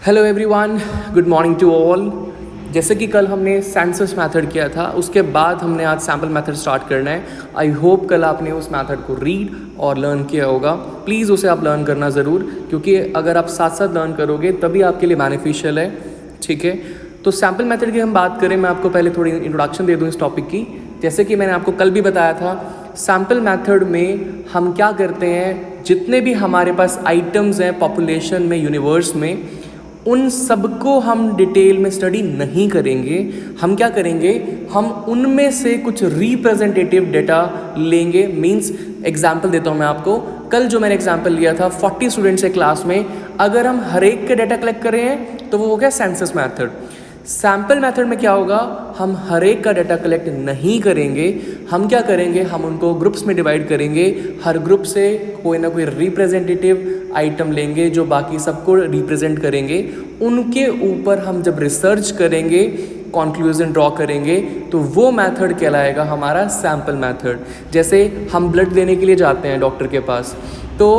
Hello everyone, good morning to all. जैसे कि कल हमने सेंसस मेथड किया था, उसके बाद हमने आज सैम्पल मेथड स्टार्ट करना है। आई होप कल आपने उस मेथड को रीड और लर्न किया होगा। प्लीज़ उसे आप लर्न करना ज़रूर, क्योंकि अगर आप साथ साथ लर्न करोगे तभी आपके लिए बेनिफिशियल है। ठीक है, तो सैम्पल मेथड की हम बात करें, मैं आपको पहले थोड़ी इंट्रोडक्शन दे दूँ इस टॉपिक की। जैसे कि मैंने आपको कल भी बताया था, सैम्पल मेथड में हम क्या करते हैं, जितने भी हमारे पास आइटम्स हैं पॉपुलेशन में, यूनिवर्स में, उन सबको हम डिटेल में स्टडी नहीं करेंगे। हम क्या करेंगे, हम उनमें से कुछ रिप्रेजेंटेटिव डेटा लेंगे। मींस एग्जांपल देता हूँ मैं आपको। कल जो मैंने एग्जांपल लिया था 40 स्टूडेंट्स है क्लास में, अगर हम हर एक के डेटा कलेक्ट कर रहे हैं तो वो हो गया सेंसस मेथड। सैम्पल मेथड में क्या होगा, हम हर एक का डाटा कलेक्ट नहीं करेंगे। हम क्या करेंगे, हम उनको ग्रुप्स में डिवाइड करेंगे। हर ग्रुप से कोई ना कोई रिप्रेजेंटेटिव आइटम लेंगे जो बाकी सबको रिप्रेजेंट करेंगे। उनके ऊपर हम जब रिसर्च करेंगे, कंक्लूजन ड्रॉ करेंगे, तो वो मेथड कहलाएगा हमारा सैम्पल मेथड। जैसे हम ब्लड देने के लिए जाते हैं डॉक्टर के पास, तो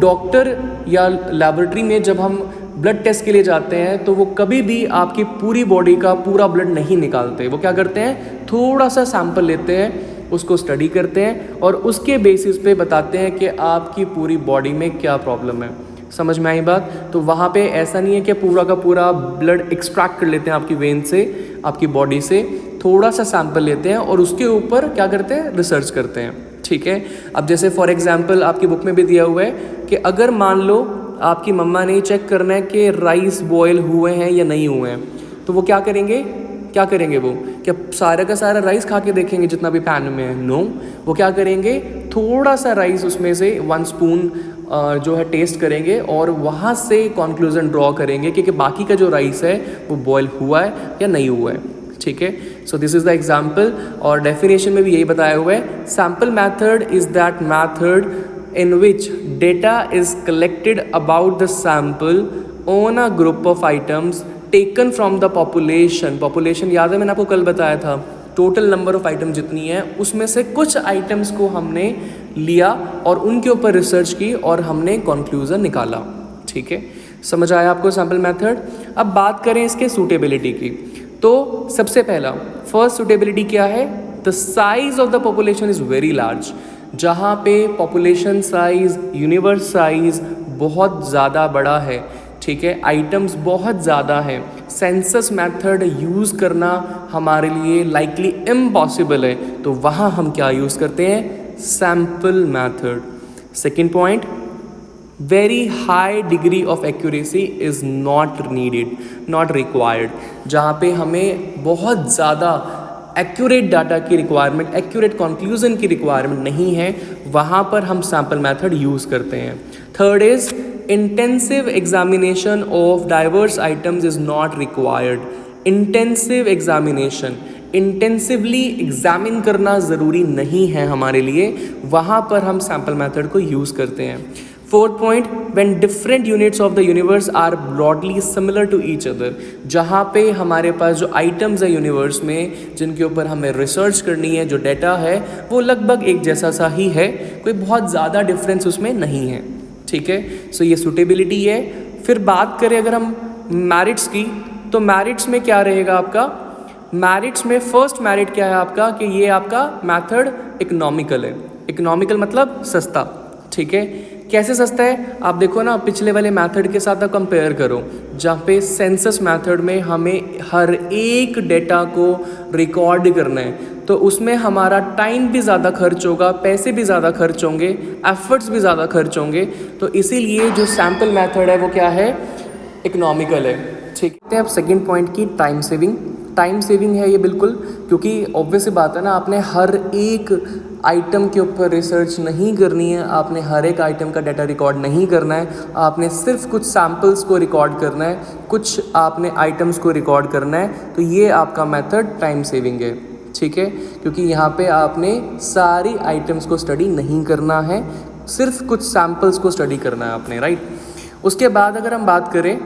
डॉक्टर या लैबोरेटरी में जब हम ब्लड टेस्ट के लिए जाते हैं तो वो कभी भी आपकी पूरी बॉडी का पूरा ब्लड नहीं निकालते। वो क्या करते हैं, थोड़ा सा सैंपल लेते हैं, उसको स्टडी करते हैं और उसके बेसिस पे बताते हैं कि आपकी पूरी बॉडी में क्या प्रॉब्लम है। समझ में आई बात? तो वहाँ पे ऐसा नहीं है कि पूरा का पूरा ब्लड एक्सट्रैक्ट कर लेते हैं आपकी वेन से, आपकी बॉडी से। थोड़ा सा सैंपल लेते हैं और उसके ऊपर क्या करते हैं, रिसर्च करते हैं। ठीक है, अब जैसे फॉर एग्जाम्पल आपकी बुक में भी दिया हुआ है कि अगर मान लो आपकी मम्मा ने चेक करना है कि राइस बॉयल हुए हैं या नहीं हुए हैं, तो वो क्या करेंगे, वो क्या सारा का सारा राइस खा के देखेंगे जितना भी पैन में है? नो, वो क्या करेंगे, थोड़ा सा राइस उसमें से 1 स्पून जो है टेस्ट करेंगे और वहाँ से कंक्लूजन ड्रॉ करेंगे कि बाकी का जो राइस है वो बॉयल हुआ है या नहीं हुआ है। ठीक है, so this is the example. और डेफिनेशन में भी यही बताया हुआ है, sample method is that method in which data is collected about the sample on a group of items taken from the population। population याद है, मैंने आपको कल बताया था, टोटल नंबर ऑफ आइटम जितनी है उसमें से कुछ आइटम्स को हमने लिया और उनके ऊपर रिसर्च की और हमने कंक्लूजन निकाला। ठीक है, समझ आया आपको सैम्पल मेथड? अब बात करें इसके सूटेबिलिटी की, तो सबसे पहला फर्स्ट सूटेबिलिटी क्या है, the size of the population is very large. जहाँ पे पॉपुलेशन साइज़, यूनिवर्स साइज़ बहुत ज़्यादा बड़ा है, ठीक है, आइटम्स बहुत ज़्यादा हैं, सेंसस मेथड यूज़ करना हमारे लिए लाइकली इम्पॉसिबल है, तो वहाँ हम क्या यूज़ करते हैं, sample method. Second point, very high degree of accuracy is not needed, not required. जहाँ पे हमें बहुत ज़्यादा एक्यूरेट डाटा की रिक्वायरमेंट, एक्यूरेट कंक्लूजन की रिक्वायरमेंट नहीं है, वहाँ पर हम सैम्पल मेथड यूज़ करते हैं। Third is intensive examination of diverse items is not required. Intensive examination, intensively examine करना ज़रूरी नहीं है हमारे लिए, वहाँ पर हम सैम्पल मेथड को यूज़ करते हैं। Fourth point, when different units of the universe are broadly similar to each other. जहाँ पे हमारे पास जो आइटम्स है यूनिवर्स में जिनके ऊपर हमें रिसर्च करनी है, जो डेटा है वो लगभग एक जैसा सा ही है, कोई बहुत ज़्यादा डिफरेंस उसमें नहीं है। ठीक है, सो ये सूटेबिलिटी है। फिर बात करें अगर हम मैरिट्स की, तो मैरिट्स में क्या रहेगा आपका, मैरिट्स में फर्स्ट मैरिट क्या है आपका, कि ये आपका मेथड इकोनॉमिकल है। इकोनॉमिकल मतलब सस्ता। ठीक है, कैसे सस्ता है, आप देखो ना, पिछले वाले मेथड के साथ आप कंपेयर करो, जहाँ पे सेंसस मेथड में हमें हर एक डेटा को रिकॉर्ड करना है, तो उसमें हमारा टाइम भी ज़्यादा खर्च होगा, पैसे भी ज़्यादा खर्च होंगे, एफर्ट्स भी ज़्यादा खर्च होंगे। तो इसीलिए जो सैम्पल मेथड है वो क्या है, इकोनॉमिकल है। ठीक है, अब सेकेंड पॉइंट की टाइम सेविंग। टाइम सेविंग है ये बिल्कुल, क्योंकि ऑब्वियस सी बात है ना, आपने हर एक आइटम के ऊपर रिसर्च नहीं करनी है, आपने हर एक आइटम का डाटा रिकॉर्ड नहीं करना है, आपने सिर्फ कुछ सैम्पल्स को रिकॉर्ड करना है, कुछ आपने आइटम्स को रिकॉर्ड करना है, तो ये आपका मेथड टाइम सेविंग है। ठीक है, क्योंकि यहाँ पे आपने सारी आइटम्स को स्टडी नहीं करना है, सिर्फ कुछ सैम्पल्स को स्टडी करना है आपने, राइट। उसके बाद अगर हम बात करें,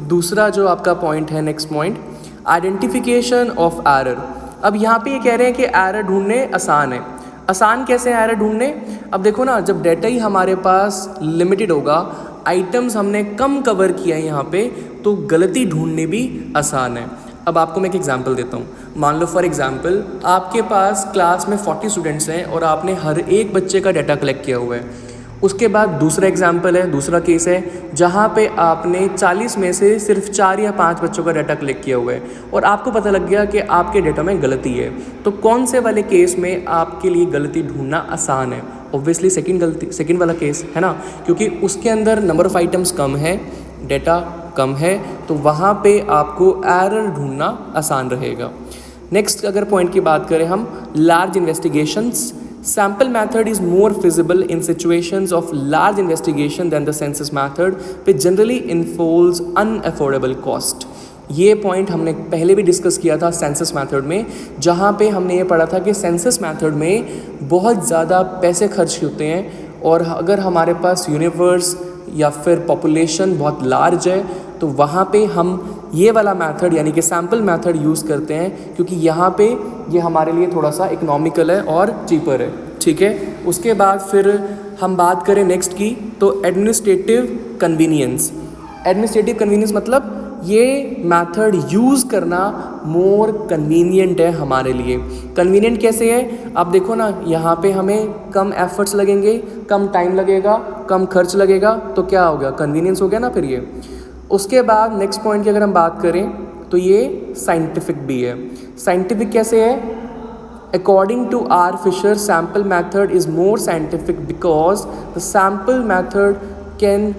दूसरा जो आपका पॉइंट है, next point, identification of error. अब यहाँ पे ये कह रहे हैं कि एरर ढूंढने आसान है। आसान कैसे है एरर ढूंढने, अब देखो ना, जब डेटा ही हमारे पास लिमिटेड होगा आइटम्स हमने कम कवर किया है यहाँ पे, तो गलती ढूंढनी भी आसान है। अब आपको मैं एक एग्जांपल देता हूँ। मान लो फॉर एग्जांपल आपके पास क्लास में 40 स्टूडेंट्स हैं और आपने हर एक बच्चे का डाटा कलेक्ट किया हुआ है। उसके बाद दूसरा एग्जांपल है, दूसरा केस है जहाँ पे आपने 40 में से सिर्फ 4 या 5 बच्चों का डाटा कलेक्ट किया हुआ है और आपको पता लग गया कि आपके डाटा में गलती है। तो कौन से वाले केस में आपके लिए गलती ढूंढना आसान है? ऑब्वियसली सेकंड वाला केस है ना, क्योंकि उसके अंदर नंबर ऑफ़ आइटम्स कम है, डाटा कम है, तो वहाँ पे आपको एरर ढूंढना आसान रहेगा। नेक्स्ट अगर पॉइंट की बात करें हम, large investigations, sample method is more feasible in situations of large investigation than the census method, which generally involves unaffordable cost। ये पॉइंट हमने पहले भी डिस्कस किया था सेंसस मेथड में, जहाँ पे हमने ये पढ़ा था कि सेंसस मेथड में बहुत ज़्यादा पैसे खर्च होते हैं और अगर हमारे पास यूनिवर्स या फिर पॉपुलेशन बहुत लार्ज है तो वहाँ पे हम ये वाला मेथड यानी कि सैम्पल मेथड यूज़ करते हैं, क्योंकि यहाँ पे ये हमारे लिए थोड़ा सा इकोनॉमिकल है और चीपर है। ठीक है, उसके बाद फिर हम बात करें नेक्स्ट की, तो एडमिनिस्ट्रेटिव कन्वीनियंस। एडमिनिस्ट्रेटिव कन्वीनियंस मतलब ये मेथड यूज़ करना मोर कन्वीनियंट है हमारे लिए। कन्वीनियंट कैसे है? आप देखो ना, यहाँ पे हमें कम एफर्ट्स लगेंगे, कम टाइम लगेगा, कम खर्च लगेगा, तो क्या हो गया? कन्वीनियंस हो गया ना फिर ये। उसके बाद नेक्स्ट पॉइंट की अगर हम बात करें तो ये साइंटिफिक भी है। साइंटिफिक कैसे है? According to R Fisher, sample method is more scientific because the sample method can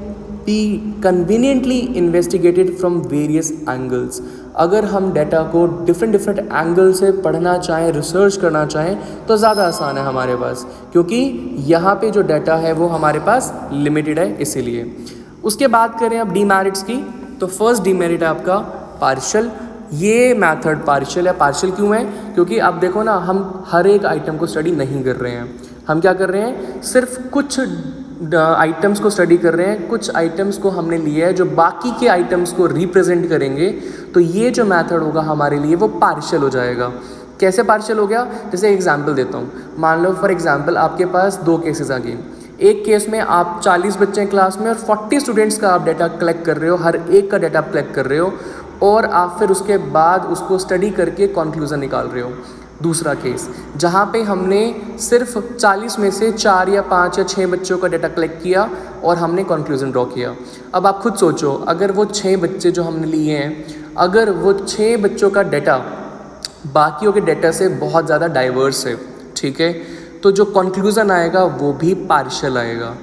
be conveniently investigated from various angles. अगर हम डाटा को डिफरेंट एंगल से पढ़ना चाहें, रिसर्च करना चाहें, तो ज़्यादा आसान है हमारे पास, क्योंकि यहाँ पे जो डाटा है वो हमारे पास लिमिटेड है इसीलिए। उसके बाद करें अब डीमेरिट्स की, तो फर्स्ट डीमेरिट है आपका पार्शियल। ये मेथड पार्शियल है। पार्शियल क्यों है? क्योंकि आप देखो ना, हम हर एक आइटम को स्टडी नहीं कर रहे हैं। हम क्या कर रहे हैं? सिर्फ कुछ आइटम्स को स्टडी कर रहे हैं, कुछ आइटम्स को हमने लिया है जो बाकी के आइटम्स को रिप्रेजेंट करेंगे। तो ये जो मेथड होगा हमारे लिए वो पार्शियल हो जाएगा। कैसे पार्शियल हो गया? जैसे एग्जांपल देता हूँ। मान लो फॉर एग्जांपल आपके पास 2 केसेस आ गए। एक केस में आप 40 बच्चे हैं क्लास में और 40 स्टूडेंट्स का आप डाटा कलेक्ट कर रहे हो, हर एक का डाटा आप कलेक्ट कर रहे हो और आप फिर उसके बाद उसको स्टडी करके कंक्लूजन निकाल रहे हो। दूसरा केस जहाँ पे हमने सिर्फ 40 में से 4 या 5 या 6 बच्चों का डाटा कलेक्ट किया और हमने कंक्लूजन ड्रॉ किया। अब आप खुद सोचो, अगर वो 6 बच्चे जो हमने लिए हैं, अगर वो 6 बच्चों का डाटा बाकियों के डाटा से बहुत ज़्यादा डाइवर्स है, ठीक है, तो जो कंक्लूज़न आएगा वो भी पार्शियल आएगा।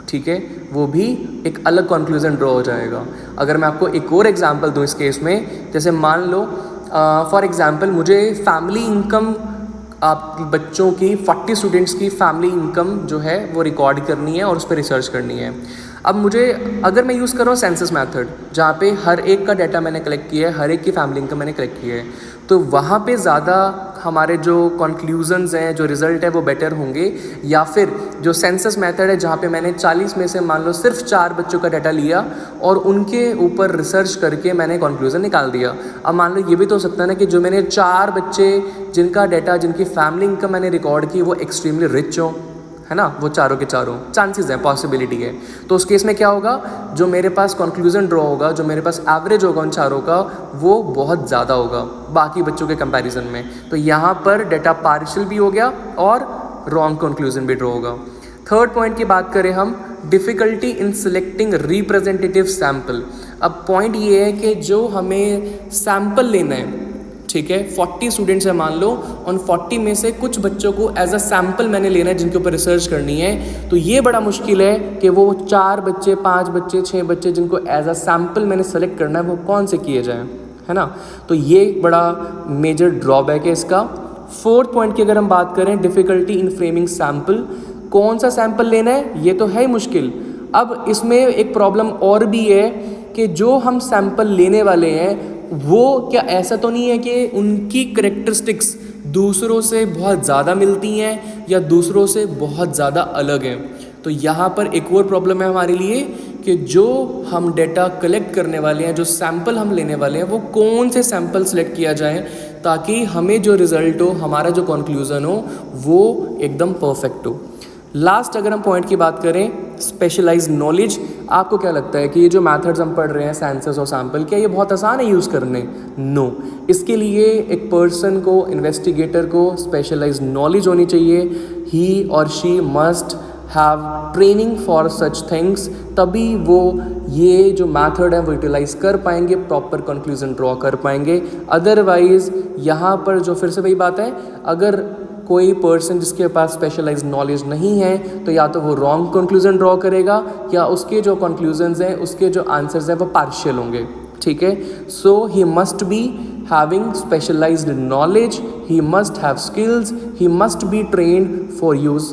ठीक है, वो भी एक अलग कंक्लूज़न ड्रॉ हो जाएगा। अगर मैं आपको एक और एग्जांपल दूं इस केस में, जैसे मान लो फॉर एग्जांपल मुझे फैमिली इनकम, आप बच्चों की 40 स्टूडेंट्स की फैमिली इनकम जो है वो रिकॉर्ड करनी है और उस पर रिसर्च करनी है। अब मुझे, अगर मैं यूज़ कर रहा हूँ सेंसस मेथड, जहाँ पे हर एक का डाटा मैंने कलेक्ट किया है, हर एक की फैमिली इनकम मैंने कलेक्ट की है, तो वहाँ पे ज़्यादा हमारे जो कंक्लूजन्स हैं, जो रिज़ल्ट है वो बेटर होंगे। या फिर जो सेंसस मेथड है जहाँ पे मैंने 40 में से मान लो सिर्फ 4 बच्चों का डाटा लिया और उनके ऊपर रिसर्च करके मैंने कंक्लूजन निकाल दिया। अब मान लो ये भी तो हो सकता है ना कि जो मैंने 4 बच्चे जिनका डाटा, जिनकी फैमिली इनकम मैंने रिकॉर्ड की, वो एक्सट्रीमली रिच हो, है ना, वो चारों के चारों चांसेस हैं, पॉसिबिलिटी है। तो उस केस में क्या होगा, जो मेरे पास कंक्लूजन ड्रॉ होगा, जो मेरे पास एवरेज होगा उन चारों का, वो बहुत ज़्यादा होगा बाकी बच्चों के कंपैरिजन में। तो यहाँ पर डाटा पार्शियल भी हो गया और रॉन्ग कंक्लूजन भी ड्रॉ होगा। थर्ड पॉइंट की बात करें हम, difficulty in selecting representative sample. अब पॉइंट ये है कि जो हमें सैम्पल लेना है, ठीक है, 40 स्टूडेंट्स हैं मान लो, उन 40 में से कुछ बच्चों को एज अ सैम्पल मैंने लेना है जिनके ऊपर रिसर्च करनी है। तो ये बड़ा मुश्किल है कि वो 4 बच्चे, 5 बच्चे, 6 बच्चे जिनको एज अ सैम्पल मैंने सेलेक्ट करना है वो कौन से किए जाएँ, है ना। तो ये बड़ा मेजर ड्रॉबैक है इसका। फोर्थ पॉइंट की अगर हम बात करें, डिफ़िकल्टी इन फ्रेमिंग सैम्पल, कौन सा सैम्पल लेना है ये तो है ही मुश्किल। अब इसमें एक प्रॉब्लम और भी है कि जो हम सैम्पल लेने वाले हैं वो क्या ऐसा तो नहीं है कि उनकी करैक्टरिस्टिक्स दूसरों से बहुत ज़्यादा मिलती हैं या दूसरों से बहुत ज़्यादा अलग हैं। तो यहाँ पर एक और प्रॉब्लम है हमारे लिए कि जो हम डेटा कलेक्ट करने वाले हैं, जो सैम्पल हम लेने वाले हैं, वो कौन से सैम्पल सेलेक्ट किया जाए ताकि हमें जो रिज़ल्ट हो, हमारा जो कंक्लूज़न हो, वो एकदम परफेक्ट हो। लास्ट अगर हम पॉइंट की बात करें, स्पेशलाइज्ड नॉलेज, आपको क्या लगता है कि ये जो मेथड्स हम पढ़ रहे हैं सेंसस और सैम्पल, क्या ये बहुत आसान है यूज़ करने? नो। इसके लिए एक पर्सन को, इन्वेस्टिगेटर को स्पेशलाइज्ड नॉलेज होनी चाहिए। ही और she must have training for such things, तभी वो ये जो मैथड है वो यूटिलाइज कर पाएंगे, प्रॉपर कंक्लूजन ड्रॉ कर पाएंगे। अदरवाइज यहाँ पर जो फिर से वही बात है, अगर कोई पर्सन जिसके पास स्पेशलाइज्ड नॉलेज नहीं है तो या तो वो रॉन्ग कंक्लूजन ड्रॉ करेगा या उसके जो कंक्लूजन्स हैं, उसके जो आंसर्स हैं वो पार्शियल होंगे। ठीक है, so he must be having specialised knowledge, he must have skills, he must be trained for use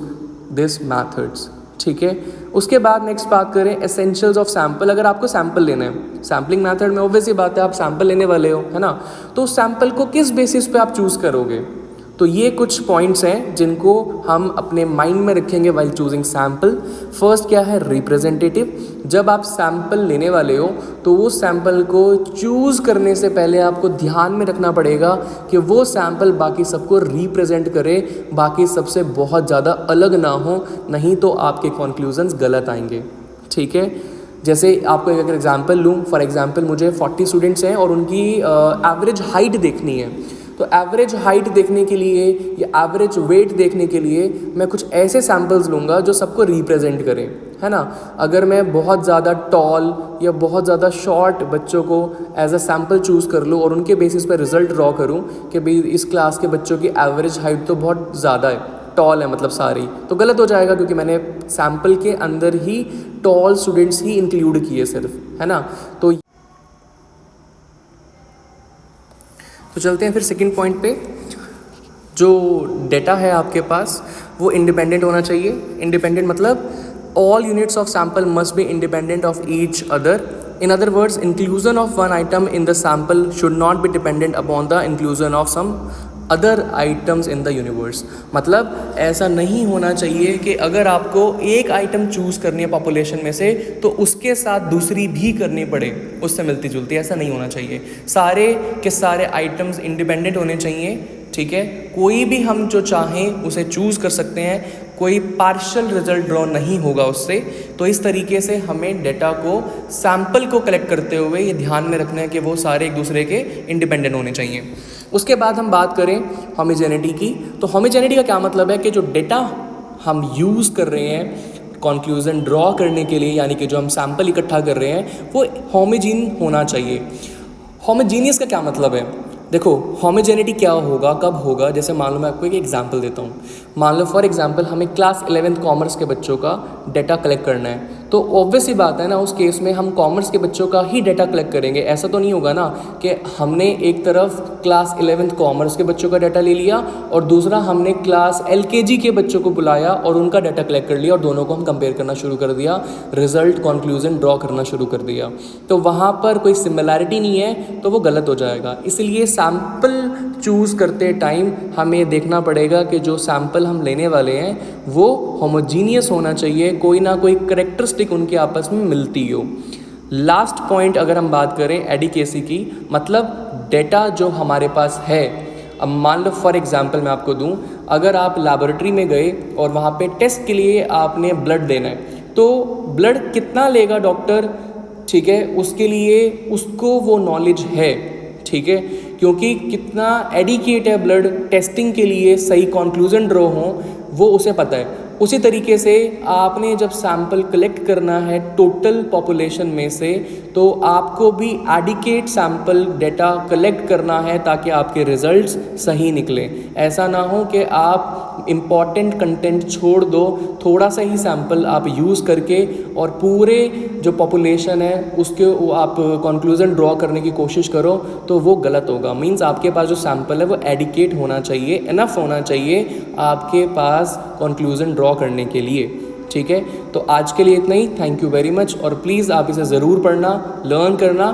this methods. ठीक है, उसके बाद नेक्स्ट बात करें एसेंशियल्स ऑफ सैम्पल। अगर आपको सैम्पल लेना है, सैम्पलिंग मेथड में ऑब्वियस ही बात है आप सैम्पल लेने वाले हो, है ना, तो सैम्पल को किस बेसिस पे आप चूज़ करोगे? तो ये कुछ पॉइंट्स हैं जिनको हम अपने माइंड में रखेंगे वाइल चूजिंग सैम्पल। फर्स्ट क्या है? रिप्रेजेंटेटिव। जब आप सैम्पल लेने वाले हो तो वो सैम्पल को चूज़ करने से पहले आपको ध्यान में रखना पड़ेगा कि वो सैम्पल बाकी सबको रिप्रेजेंट करे, बाकी सबसे बहुत ज़्यादा अलग ना हो, नहीं तो आपके कॉन्क्लूजन्स गलत आएंगे। ठीक है, जैसे आपको एक अगर एग्जाम्पल लूँ, फॉर एग्जाम्पल मुझे 40 स्टूडेंट्स हैं और उनकी एवरेज हाइट देखनी है, तो एवरेज हाइट देखने के लिए या एवरेज वेट देखने के लिए मैं कुछ ऐसे सैम्पल्स लूँगा जो सबको रिप्रेजेंट करें, है ना। अगर मैं बहुत ज़्यादा टॉल या बहुत ज़्यादा शॉर्ट बच्चों को एज अ सैम्पल चूज़ कर लूँ और उनके बेसिस पर रिजल्ट ड्रॉ करूँ कि भाई इस क्लास के बच्चों की एवरेज हाइट तो बहुत ज़्यादा है, टॉल है मतलब सारी, तो गलत हो जाएगा क्योंकि मैंने सैम्पल के अंदर ही टॉल स्टूडेंट्स ही इंक्लूड किए सिर्फ, है ना। तो चलते हैं फिर सेकंड पॉइंट पे। जो डेटा है आपके पास वो इंडिपेंडेंट होना चाहिए। इंडिपेंडेंट मतलब all units of sample must be independent of each other. In other words, inclusion of one item in the sample should not be dependent upon the inclusion of some other items in the universe. मतलब ऐसा नहीं होना चाहिए कि अगर आपको एक item choose करनी है पॉपुलेशन में से तो उसके साथ दूसरी भी करनी पड़े उससे मिलती जुलती, ऐसा नहीं होना चाहिए। सारे के सारे आइटम्स इंडिपेंडेंट होने चाहिए। ठीक है, कोई भी हम जो चाहें उसे चूज़ कर सकते हैं, कोई पार्शियल रिजल्ट ड्रॉ नहीं होगा उससे। तो इस तरीके से हमें डेटा को, सैम्पल को कलेक्ट करते हुए ये ध्यान में रखना है कि वो सारे एक दूसरे के इंडिपेंडेंट होने चाहिए। उसके बाद हम बात करें होमोजेनिटी की, तो होमोजेनिटी का क्या मतलब है कि जो डेटा हम यूज़ कर रहे हैं कंक्लूजन ड्रॉ करने के लिए, यानी कि जो हम सैम्पल इकट्ठा कर रहे हैं वो होमोजीन होना चाहिए। होमोजीनियस का क्या मतलब है? देखो, होमोजेनिटी क्या होगा, कब होगा? जैसे मान लो मैं आपको एक एग्जांपल देता हूँ। मान लो फॉर एग्जांपल हमें क्लास 11th कॉमर्स के बच्चों का डेटा कलेक्ट करना है, तो ऑब्वियस ही बात है ना, उस केस में हम कॉमर्स के बच्चों का ही डेटा कलेक्ट करेंगे। ऐसा तो नहीं होगा ना कि हमने एक तरफ क्लास 11th कॉमर्स के बच्चों का डाटा ले लिया और दूसरा हमने क्लास LKG के बच्चों को बुलाया और उनका डाटा कलेक्ट कर लिया और दोनों को हम कंपेयर करना शुरू कर दिया, रिजल्ट कंक्लूजन ड्रॉ करना शुरू कर दिया। तो वहाँ पर कोई सिमिलैरिटी नहीं है, तो वो गलत हो जाएगा। इसलिए सैम्पल चूज़ करते टाइम हमें देखना पड़ेगा कि जो सैम्पल हम लेने वाले हैं वो होमोजीनियस होना चाहिए, कोई ना कोई करैक्टरिस्टिक उनके आपस में मिलती हो। लास्ट पॉइंट अगर हम बात करें एडिकेसी की, मतलब डेटा जो हमारे पास है, अब मान लो फॉर एग्जांपल मैं आपको दूं, अगर आप लैबोरेटरी में गए और वहाँ पे टेस्ट के लिए आपने ब्लड देना है, तो ब्लड कितना लेगा डॉक्टर, ठीक है, उसके लिए उसको वो नॉलेज है, ठीक है, क्योंकि कितना एडिकेट है ब्लड टेस्टिंग के लिए, सही कंक्लूजन ड्रॉ हो, वो उसे पता है। उसी तरीके से आपने जब सैम्पल कलेक्ट करना है टोटल पॉपुलेशन में से, तो आपको भी एडिकेट सैम्पल डेटा कलेक्ट करना है ताकि आपके रिजल्ट्स सही निकलें। ऐसा ना हो कि आप इम्पॉर्टेंट कंटेंट छोड़ दो, थोड़ा सा ही सैम्पल आप यूज़ करके और पूरे जो पॉपुलेशन है उसके आप कंक्लूजन ड्रॉ करने की कोशिश करो, तो वो गलत होगा। मींस आपके पास जो सैम्पल है वो एडिकेट होना चाहिए, इनफ होना चाहिए आपके पास कंक्लूजन ड्रॉ करने के लिए। ठीक है, तो आज के लिए इतना ही। थैंक यू वेरी मच, और प्लीज़ आप इसे ज़रूर पढ़ना, लर्न करना